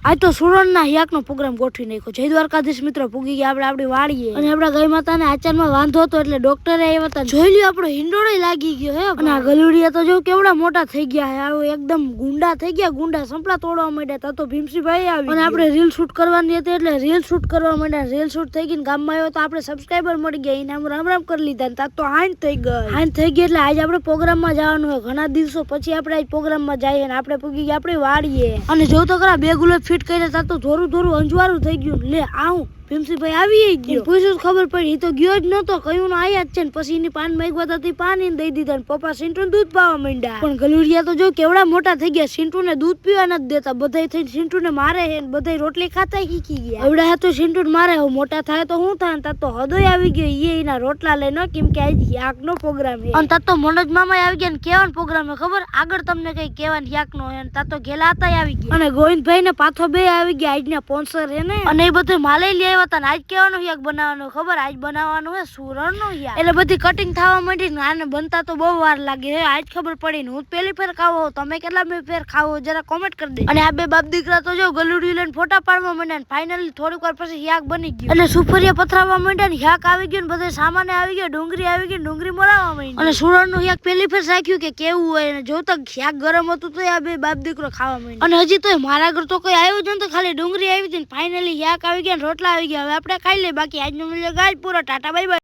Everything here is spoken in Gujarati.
આજ તો સુરણના હિયાકનો પ્રોગ્રામ ગોઠવી નાખ્યો. જય દ્વારકાધીશ મિત્રો, પૂગી ગયા આપણે આપણી વાડીએ. અને આપણા ગાય માતાને આચારમાં વાંધો હતો એટલે ડોક્ટરે આવ્યા હતા. જોઈ લ્યો આપણો હિંડોળો લાગી ગયો હે. અને આ ગલુડિયા તો જો કેવડા મોટા થઈ ગયા હે. આવો એકદમ ગુંડા થઈ ગયા, ગુંડા સંપલા તોડવા માંડ્યા. તા તો ભીમસીભાઈ આવી અને આપણે રીલ શૂટ કરવાની હતી એટલે રીલ શૂટ કરવા માંડ્યા. રીલ શૂટ થઈ ગઈ ગામમાં આવ્યો તો આપણે સબસ્ક્રાઈબર મળી ગયા. એને આમ રામ રામ કરી લીધા. તા તો હાંજ થઈ ગઈ. હાંજ થઈ ગઈ એટલે આજે આપણે પ્રોગ્રામમાં જવાનું હોય. ઘણા દિવસો પછી આપણે આજ પ્રોગ્રામમાં જઈએ અને આપણે પૂગી ગયા આપણી વાડીએ. અને જો તો ખરા બે ગુલાબ ફિટ કરીને તા તો થોડું થોડું અંજવાળું થઈ ગયું. લે આવું ભીમસીભાઈ આવી ગયો. પૂછ્યું ખબર પડી, એ તો ગયો જ નતો. કયું આયા જ છે ને પછી એની પાન માંગવા હતી, પાણી દઈ દીધા. પપ્પા સિન્ટુ દૂધ પાવા માંડ્યા. પણ ગલુડિયા તો જો કેવડા મોટા થઈ ગયા. સિન્ટુ ને દૂધ પીવા નથી દેતા. બધા થઈને સિન્ટુ ને મારે હે, બધા રોટલી ખાતા શીખી ગયા. એવડા તો સિન્ટુ મારે હવે મોટા થાય તો શું થાય. તા તો હૃદય આવી ગયો. એ એના રોટલા લઈને, કેમ કે આજ યાક નો પ્રોગ્રામ છે. અને તા તો મનોજ મામા આવી ગયા ને કેવાનો પ્રોગ્રામ હે ખબર. આગળ તમને કઈ કેવાનું યાક નો હે. તા તો ઘેલા હતા આવી ગયા. અને ગોવિંદભાઈ ને પાથો બે આવી ગયા. આજના સ્પોન્સર હે ને. અને એ બધું માલે લઈ આજ કેવાનું યાક બનાવવાનું ખબર. આજ બનાવવાનું હે સુરણ નું યાક. એટલે બધી કટિંગ થવા માંડી ને આને બનતા તો બહુ વાર લાગે હે. આજ ખબર પડી ને. હું પહેલી ફેર ખાવો, તમે કેટલા ફેર ખાવો જરા કોમેન્ટ કરી દે. અને આ બે બાપ દીકરા તો જો ગલુડી લઈને ફોટા પાડવા માંડ્યા ને ફાઇનલી થોડીક વાર પછી યાક બની ગયું. એટલે સુફરિયા પથરાવા માંડ્યા ને યાક આવી ગયું ને બધા સામાને આવી ગયો. ડુંગળી આવી ગઈ, ડુંગળી મોરાવા માંડી. અને સુરણ નું યાક પહેલી ફેર સાખ્યું કે કેવું હોય. અને જો તો યાક ગરમ હતું તો આ બે બાપ દીકરો ખાવા માંડ્યા. અને હજી તો મારા ઘર તો કોઈ આવ્યું જ નતું, ખાલી ડુંગળી આવી હતી ને ફાઇનલી યાક આવી ગયા ને રોટલા આવી ગયા. હવે આપણે ખાઈ લે. બાકી આજનો મિલે ગાય પૂરો. Tata bye bye.